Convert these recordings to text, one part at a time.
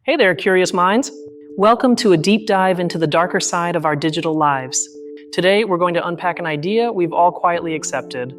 Hey there, curious minds. Welcome to a deep dive into the darker side of our digital lives. Today, we're going to unpack an idea we've all quietly accepted,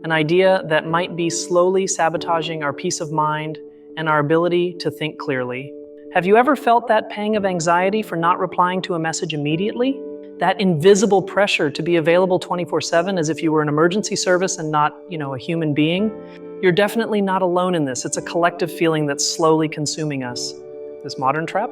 an idea that might be slowly sabotaging our peace of mind and our ability to think clearly. Have you ever felt that pang of anxiety for not replying to a message immediately? That invisible pressure to be available 24/7 as if you were an emergency service and not, a human being? You're definitely not alone in this. It's a collective feeling that's slowly consuming us. This modern trap?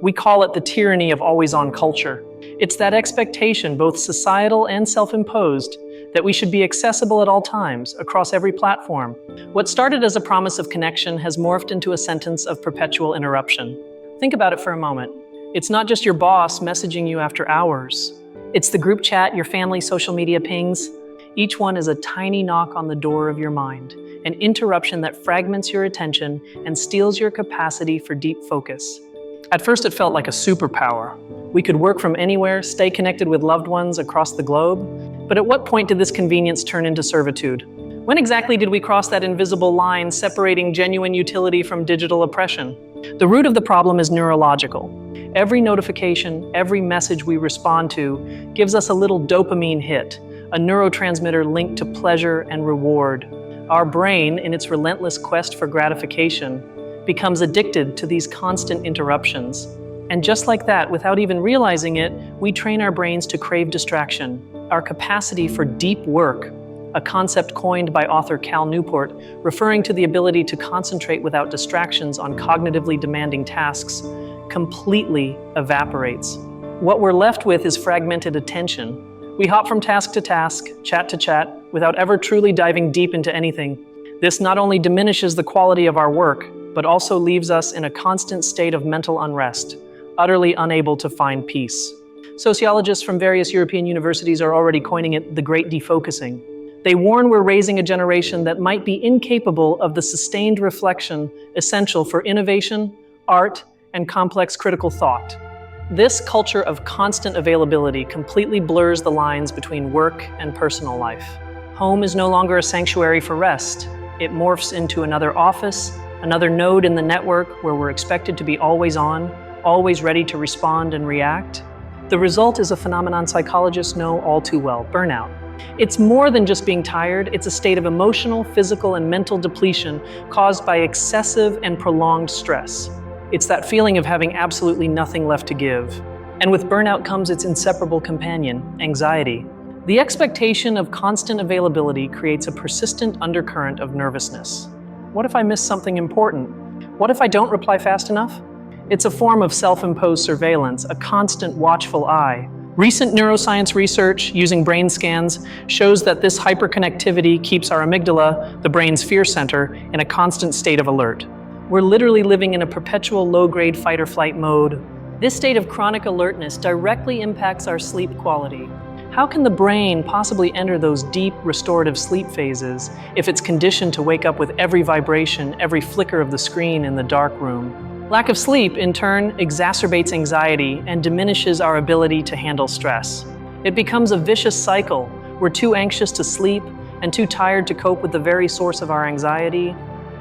We call it the tyranny of always-on culture. It's that expectation, both societal and self-imposed, that we should be accessible at all times, across every platform. What started as a promise of connection has morphed into a sentence of perpetual interruption. Think about it for a moment. It's not just your boss messaging you after hours. It's the group chat, your family social media pings. Each one is a tiny knock on the door of your mind, an interruption that fragments your attention and steals your capacity for deep focus. At first, it felt like a superpower. We could work from anywhere, stay connected with loved ones across the globe. But at what point did this convenience turn into servitude? When exactly did we cross that invisible line separating genuine utility from digital oppression? The root of the problem is neurological. Every notification, every message we respond to gives us a little dopamine hit, a neurotransmitter linked to pleasure and reward. Our brain, in its relentless quest for gratification, becomes addicted to these constant interruptions. And just like that, without even realizing it, we train our brains to crave distraction. Our capacity for deep work, a concept coined by author Cal Newport, referring to the ability to concentrate without distractions on cognitively demanding tasks, completely evaporates. What we're left with is fragmented attention. We hop from task to task, chat to chat, without ever truly diving deep into anything. This not only diminishes the quality of our work, but also leaves us in a constant state of mental unrest, utterly unable to find peace. Sociologists from various European universities are already coining it the Great Defocusing. They warn we're raising a generation that might be incapable of the sustained reflection essential for innovation, art, and complex critical thought. This culture of constant availability completely blurs the lines between work and personal life. Home is no longer a sanctuary for rest. It morphs into another office, another node in the network where we're expected to be always on, always ready to respond and react. The result is a phenomenon psychologists know all too well: burnout. It's more than just being tired, it's a state of emotional, physical, and mental depletion caused by excessive and prolonged stress. It's that feeling of having absolutely nothing left to give. And with burnout comes its inseparable companion, anxiety. The expectation of constant availability creates a persistent undercurrent of nervousness. What if I miss something important? What if I don't reply fast enough? It's a form of self-imposed surveillance, a constant watchful eye. Recent neuroscience research using brain scans shows that this hyperconnectivity keeps our amygdala, the brain's fear center, in a constant state of alert. We're literally living in a perpetual low-grade fight-or-flight mode. This state of chronic alertness directly impacts our sleep quality. How can the brain possibly enter those deep, restorative sleep phases if it's conditioned to wake up with every vibration, every flicker of the screen in the dark room? Lack of sleep, in turn, exacerbates anxiety and diminishes our ability to handle stress. It becomes a vicious cycle. We're too anxious to sleep and too tired to cope with the very source of our anxiety.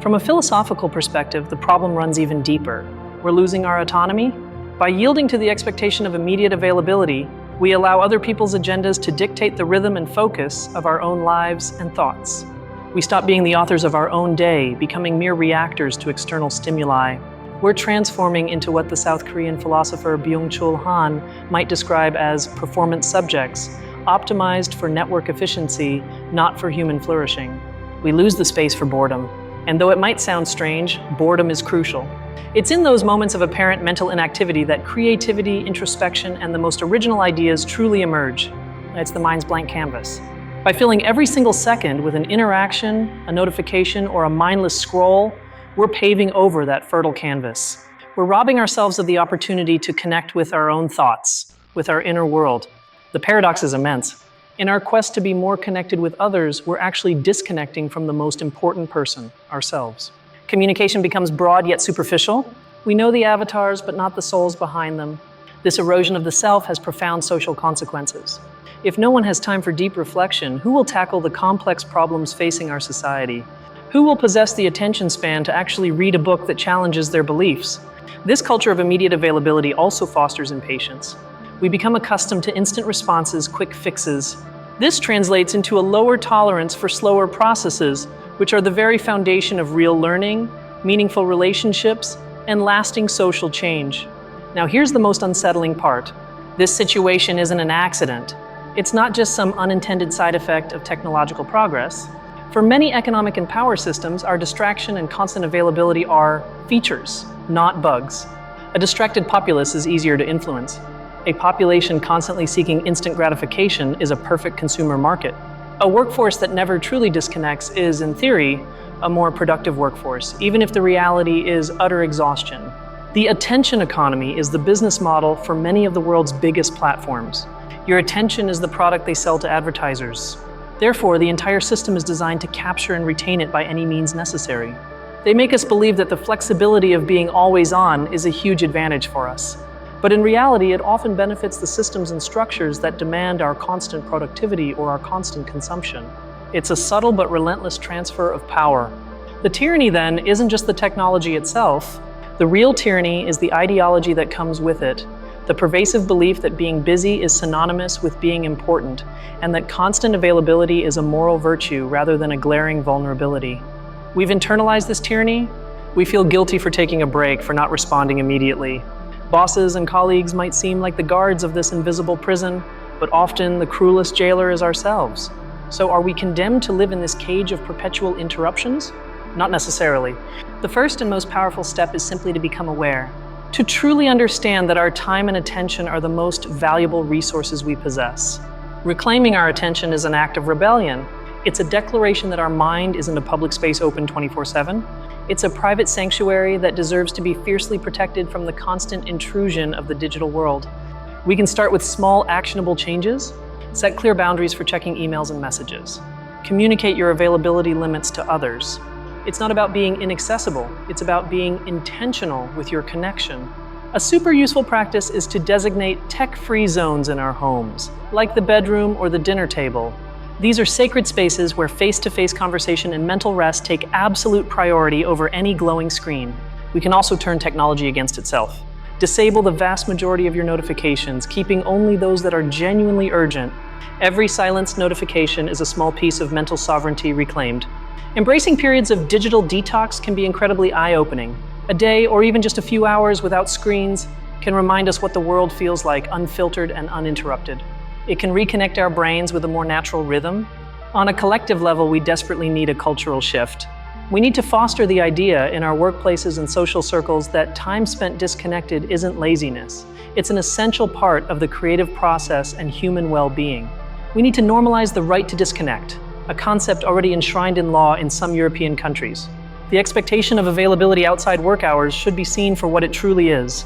From a philosophical perspective, the problem runs even deeper. We're losing our autonomy. By yielding to the expectation of immediate availability, we allow other people's agendas to dictate the rhythm and focus of our own lives and thoughts. We stop being the authors of our own day, becoming mere reactors to external stimuli. We're transforming into what the South Korean philosopher Byung-Chul Han might describe as performance subjects, optimized for network efficiency, not for human flourishing. We lose the space for boredom. And though it might sound strange, boredom is crucial. It's in those moments of apparent mental inactivity that creativity, introspection, and the most original ideas truly emerge. It's the mind's blank canvas. By filling every single second with an interaction, a notification, or a mindless scroll, we're paving over that fertile canvas. We're robbing ourselves of the opportunity to connect with our own thoughts, with our inner world. The paradox is immense. In our quest to be more connected with others, we're actually disconnecting from the most important person, ourselves. Communication becomes broad yet superficial. We know the avatars, but not the souls behind them. This erosion of the self has profound social consequences. If no one has time for deep reflection, who will tackle the complex problems facing our society? Who will possess the attention span to actually read a book that challenges their beliefs? This culture of immediate availability also fosters impatience. We become accustomed to instant responses, quick fixes. This translates into a lower tolerance for slower processes, which are the very foundation of real learning, meaningful relationships, and lasting social change. Now, here's the most unsettling part. This situation isn't an accident. It's not just some unintended side effect of technological progress. For many economic and power systems, our distraction and constant availability are features, not bugs. A distracted populace is easier to influence. A population constantly seeking instant gratification is a perfect consumer market. A workforce that never truly disconnects is, in theory, a more productive workforce, even if the reality is utter exhaustion. The attention economy is the business model for many of the world's biggest platforms. Your attention is the product they sell to advertisers. Therefore, the entire system is designed to capture and retain it by any means necessary. They make us believe that the flexibility of being always on is a huge advantage for us. But in reality, it often benefits the systems and structures that demand our constant productivity or our constant consumption. It's a subtle but relentless transfer of power. The tyranny, then, isn't just the technology itself. The real tyranny is the ideology that comes with it, the pervasive belief that being busy is synonymous with being important, and that constant availability is a moral virtue rather than a glaring vulnerability. We've internalized this tyranny. We feel guilty for taking a break, for not responding immediately. Bosses and colleagues might seem like the guards of this invisible prison, but often the cruelest jailer is ourselves. So are we condemned to live in this cage of perpetual interruptions? Not necessarily. The first and most powerful step is simply to become aware, to truly understand that our time and attention are the most valuable resources we possess. Reclaiming our attention is an act of rebellion. It's a declaration that our mind isn't a public space open 24/7. It's a private sanctuary that deserves to be fiercely protected from the constant intrusion of the digital world. We can start with small, actionable changes. Set clear boundaries for checking emails and messages. Communicate your availability limits to others. It's not about being inaccessible, it's about being intentional with your connection. A super useful practice is to designate tech-free zones in our homes, like the bedroom or the dinner table. These are sacred spaces where face-to-face conversation and mental rest take absolute priority over any glowing screen. We can also turn technology against itself. Disable the vast majority of your notifications, keeping only those that are genuinely urgent. Every silenced notification is a small piece of mental sovereignty reclaimed. Embracing periods of digital detox can be incredibly eye-opening. A day or even just a few hours without screens can remind us what the world feels like, unfiltered and uninterrupted. It can reconnect our brains with a more natural rhythm. On a collective level, we desperately need a cultural shift. We need to foster the idea in our workplaces and social circles that time spent disconnected isn't laziness. It's an essential part of the creative process and human well-being. We need to normalize the right to disconnect, a concept already enshrined in law in some European countries. The expectation of availability outside work hours should be seen for what it truly is,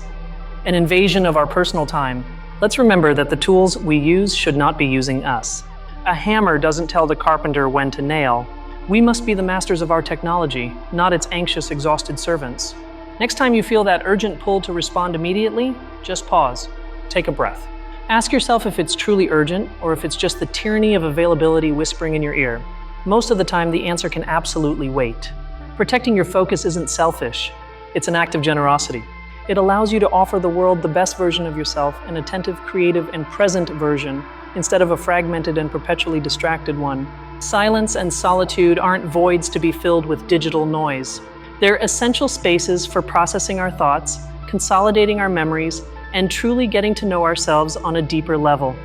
an invasion of our personal time. Let's remember that the tools we use should not be using us. A hammer doesn't tell the carpenter when to nail. We must be the masters of our technology, not its anxious, exhausted servants. Next time you feel that urgent pull to respond immediately, just pause. Take a breath. Ask yourself if it's truly urgent or if it's just the tyranny of availability whispering in your ear. Most of the time, the answer can absolutely wait. Protecting your focus isn't selfish. It's an act of generosity. It allows you to offer the world the best version of yourself, an attentive, creative, and present version, instead of a fragmented and perpetually distracted one. Silence and solitude aren't voids to be filled with digital noise. They're essential spaces for processing our thoughts, consolidating our memories, and truly getting to know ourselves on a deeper level.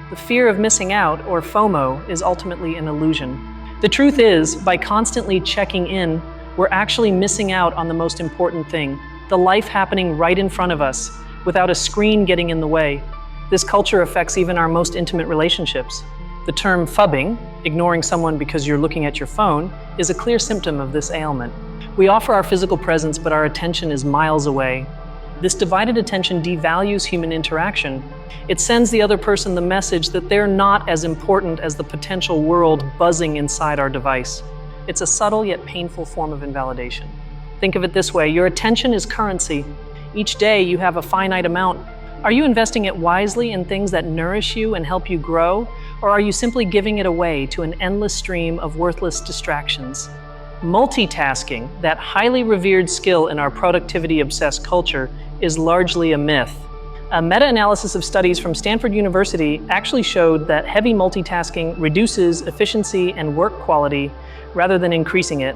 The fear of missing out, or FOMO, is ultimately an illusion. The truth is, by constantly checking in, we're actually missing out on the most important thing, the life happening right in front of us, without a screen getting in the way. This culture affects even our most intimate relationships. The term phubbing, ignoring someone because you're looking at your phone, is a clear symptom of this ailment. We offer our physical presence, but our attention is miles away. This divided attention devalues human interaction. It sends the other person the message that they're not as important as the potential world buzzing inside our device. It's a subtle yet painful form of invalidation. Think of it this way, your attention is currency. Each day you have a finite amount. Are you investing it wisely in things that nourish you and help you grow, or are you simply giving it away to an endless stream of worthless distractions? Multitasking, that highly revered skill in our productivity-obsessed culture, is largely a myth. A meta-analysis of studies from Stanford University actually showed that heavy multitasking reduces efficiency and work quality rather than increasing it.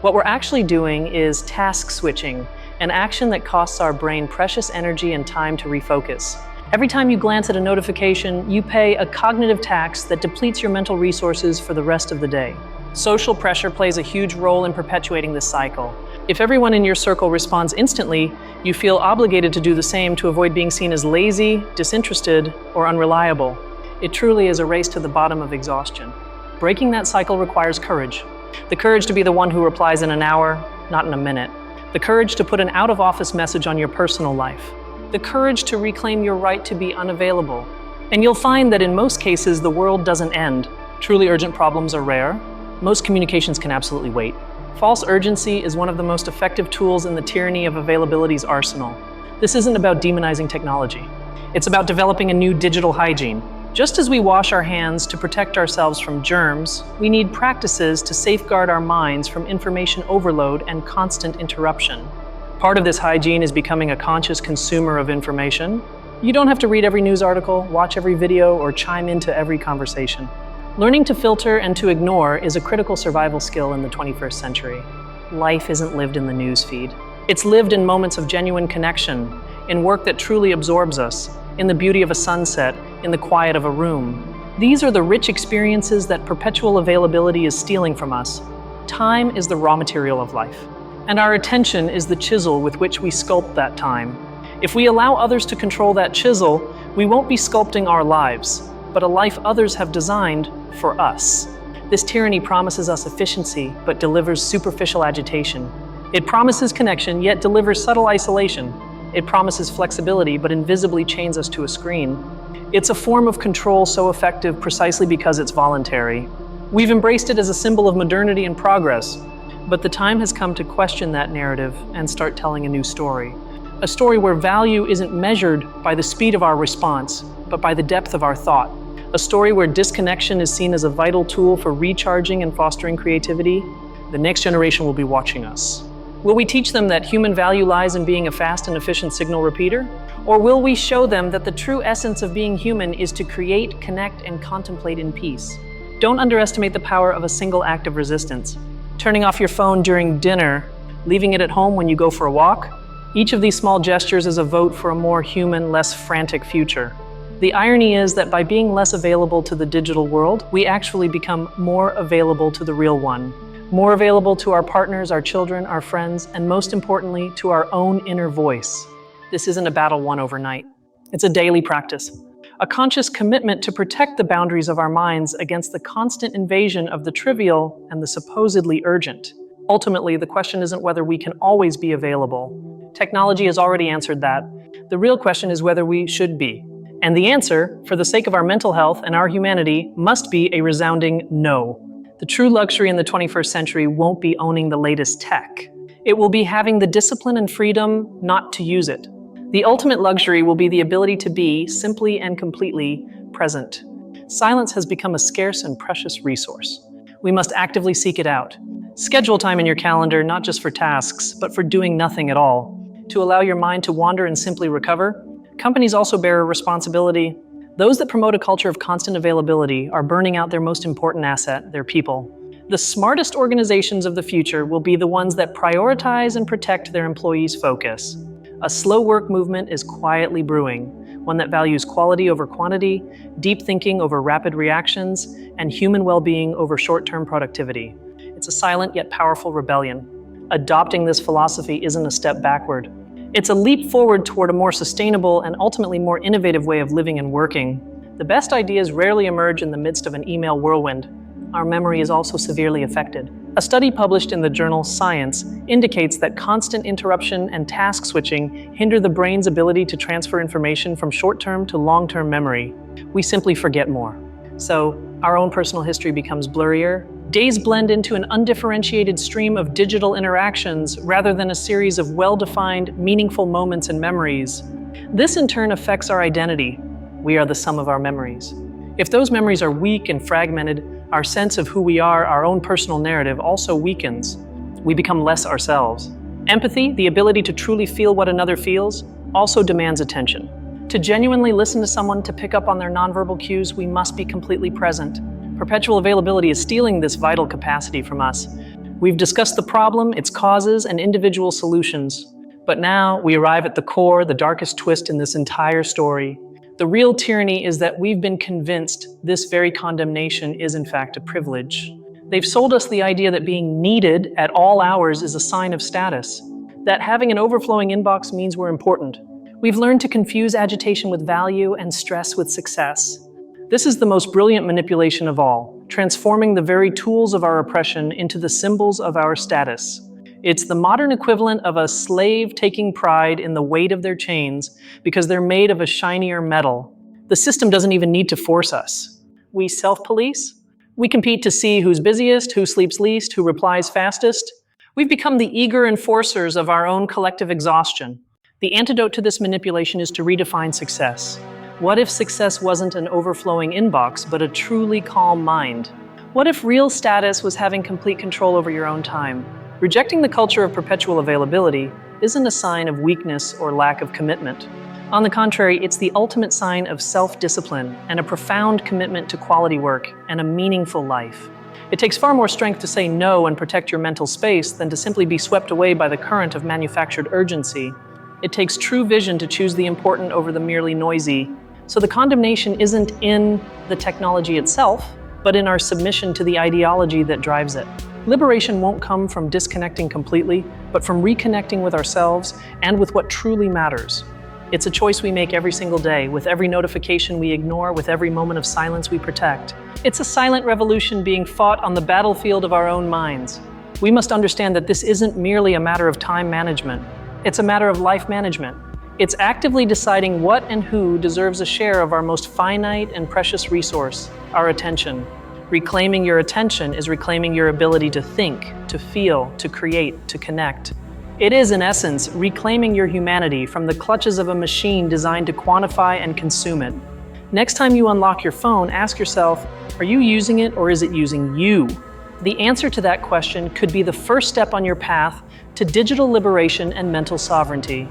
What we're actually doing is task switching, an action that costs our brain precious energy and time to refocus. Every time you glance at a notification, you pay a cognitive tax that depletes your mental resources for the rest of the day. Social pressure plays a huge role in perpetuating this cycle. If everyone in your circle responds instantly, you feel obligated to do the same to avoid being seen as lazy, disinterested, or unreliable. It truly is a race to the bottom of exhaustion. Breaking that cycle requires courage. The courage to be the one who replies in an hour, not in a minute. The courage to put an out-of-office message on your personal life. The courage to reclaim your right to be unavailable. And you'll find that in most cases, the world doesn't end. Truly urgent problems are rare. Most communications can absolutely wait. False urgency is one of the most effective tools in the tyranny of availability's arsenal. This isn't about demonizing technology. It's about developing a new digital hygiene. Just as we wash our hands to protect ourselves from germs, we need practices to safeguard our minds from information overload and constant interruption. Part of this hygiene is becoming a conscious consumer of information. You don't have to read every news article, watch every video, or chime into every conversation. Learning to filter and to ignore is a critical survival skill in the 21st century. Life isn't lived in the news feed. It's lived in moments of genuine connection, in work that truly absorbs us, in the beauty of a sunset, in the quiet of a room. These are the rich experiences that perpetual availability is stealing from us. Time is the raw material of life, and our attention is the chisel with which we sculpt that time. If we allow others to control that chisel, we won't be sculpting our lives, but a life others have designed for us. This tyranny promises us efficiency, but delivers superficial agitation. It promises connection, yet delivers subtle isolation. It promises flexibility, but invisibly chains us to a screen. It's a form of control so effective precisely because it's voluntary. We've embraced it as a symbol of modernity and progress, but the time has come to question that narrative and start telling a new story. A story where value isn't measured by the speed of our response, but by the depth of our thought. A story where disconnection is seen as a vital tool for recharging and fostering creativity. The next generation will be watching us. Will we teach them that human value lies in being a fast and efficient signal repeater? Or will we show them that the true essence of being human is to create, connect, and contemplate in peace? Don't underestimate the power of a single act of resistance. Turning off your phone during dinner, leaving it at home when you go for a walk. Each of these small gestures is a vote for a more human, less frantic future. The irony is that by being less available to the digital world, we actually become more available to the real one. More available to our partners, our children, our friends, and most importantly, to our own inner voice. This isn't a battle won overnight. It's a daily practice. A conscious commitment to protect the boundaries of our minds against the constant invasion of the trivial and the supposedly urgent. Ultimately, the question isn't whether we can always be available. Technology has already answered that. The real question is whether we should be. And the answer, for the sake of our mental health and our humanity, must be a resounding no. The true luxury in the 21st century won't be owning the latest tech. It will be having the discipline and freedom not to use it. The ultimate luxury will be the ability to be, simply and completely, present. Silence has become a scarce and precious resource. We must actively seek it out. Schedule time in your calendar, not just for tasks, but for doing nothing at all. To allow your mind to wander and simply recover. Companies also bear a responsibility. Those that promote a culture of constant availability are burning out their most important asset, their people. The smartest organizations of the future will be the ones that prioritize and protect their employees' focus. A slow work movement is quietly brewing, one that values quality over quantity, deep thinking over rapid reactions, and human well-being over short-term productivity. It's a silent yet powerful rebellion. Adopting this philosophy isn't a step backward. It's a leap forward toward a more sustainable and ultimately more innovative way of living and working. The best ideas rarely emerge in the midst of an email whirlwind. Our memory is also severely affected. A study published in the journal Science indicates that constant interruption and task switching hinder the brain's ability to transfer information from short-term to long-term memory. We simply forget more. So, our own personal history becomes blurrier. Days blend into an undifferentiated stream of digital interactions rather than a series of well-defined, meaningful moments and memories. This in turn affects our identity. We are the sum of our memories. If those memories are weak and fragmented, our sense of who we are, our own personal narrative, also weakens. We become less ourselves. Empathy, the ability to truly feel what another feels, also demands attention. To genuinely listen to someone, to pick up on their nonverbal cues, we must be completely present. Perpetual availability is stealing this vital capacity from us. We've discussed the problem, its causes, and individual solutions. But now we arrive at the core, the darkest twist in this entire story. The real tyranny is that we've been convinced this very condemnation is in fact a privilege. They've sold us the idea that being needed at all hours is a sign of status, that having an overflowing inbox means we're important. We've learned to confuse agitation with value and stress with success. This is the most brilliant manipulation of all, transforming the very tools of our oppression into the symbols of our status. It's the modern equivalent of a slave taking pride in the weight of their chains because they're made of a shinier metal. The system doesn't even need to force us. We self-police. We compete to see who's busiest, who sleeps least, who replies fastest. We've become the eager enforcers of our own collective exhaustion. The antidote to this manipulation is to redefine success. What if success wasn't an overflowing inbox, but a truly calm mind? What if real status was having complete control over your own time? Rejecting the culture of perpetual availability isn't a sign of weakness or lack of commitment. On the contrary, it's the ultimate sign of self-discipline and a profound commitment to quality work and a meaningful life. It takes far more strength to say no and protect your mental space than to simply be swept away by the current of manufactured urgency. It takes true vision to choose the important over the merely noisy. So the condemnation isn't in the technology itself, but in our submission to the ideology that drives it. Liberation won't come from disconnecting completely, but from reconnecting with ourselves and with what truly matters. It's a choice we make every single day, with every notification we ignore, with every moment of silence we protect. It's a silent revolution being fought on the battlefield of our own minds. We must understand that this isn't merely a matter of time management. It's a matter of life management. It's actively deciding what and who deserves a share of our most finite and precious resource, our attention. Reclaiming your attention is reclaiming your ability to think, to feel, to create, to connect. It is, in essence, reclaiming your humanity from the clutches of a machine designed to quantify and consume it. Next time you unlock your phone, ask yourself, are you using it or is it using you? The answer to that question could be the first step on your path to digital liberation and mental sovereignty.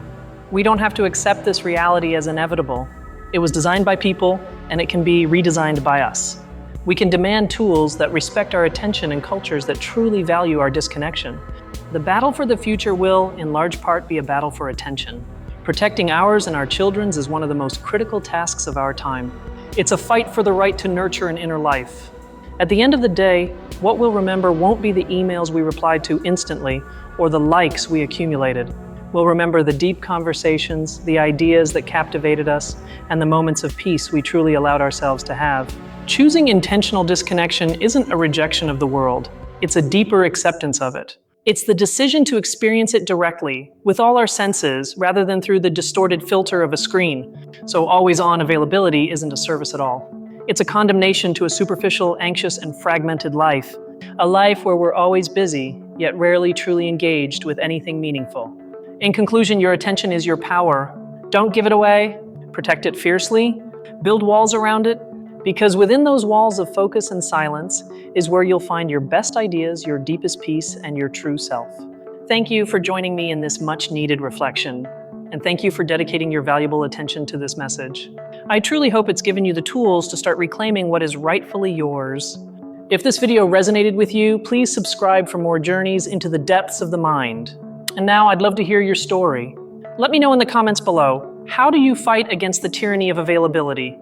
We don't have to accept this reality as inevitable. It was designed by people, and it can be redesigned by us. We can demand tools that respect our attention and cultures that truly value our disconnection. The battle for the future will, in large part, be a battle for attention. Protecting ours and our children's is one of the most critical tasks of our time. It's a fight for the right to nurture an inner life. At the end of the day, what we'll remember won't be the emails we replied to instantly or the likes we accumulated. We'll remember the deep conversations, the ideas that captivated us, and the moments of peace we truly allowed ourselves to have. Choosing intentional disconnection isn't a rejection of the world. It's a deeper acceptance of it. It's the decision to experience it directly, with all our senses, rather than through the distorted filter of a screen. So always-on availability isn't a service at all. It's a condemnation to a superficial, anxious, and fragmented life. A life where we're always busy, yet rarely truly engaged with anything meaningful. In conclusion, your attention is your power. Don't give it away. Protect it fiercely. Build walls around it, because within those walls of focus and silence is where you'll find your best ideas, your deepest peace, and your true self. Thank you for joining me in this much-needed reflection, and thank you for dedicating your valuable attention to this message. I truly hope it's given you the tools to start reclaiming what is rightfully yours. If this video resonated with you, please subscribe for more journeys into the depths of the mind. And now I'd love to hear your story. Let me know in the comments below, how do you fight against the tyranny of availability?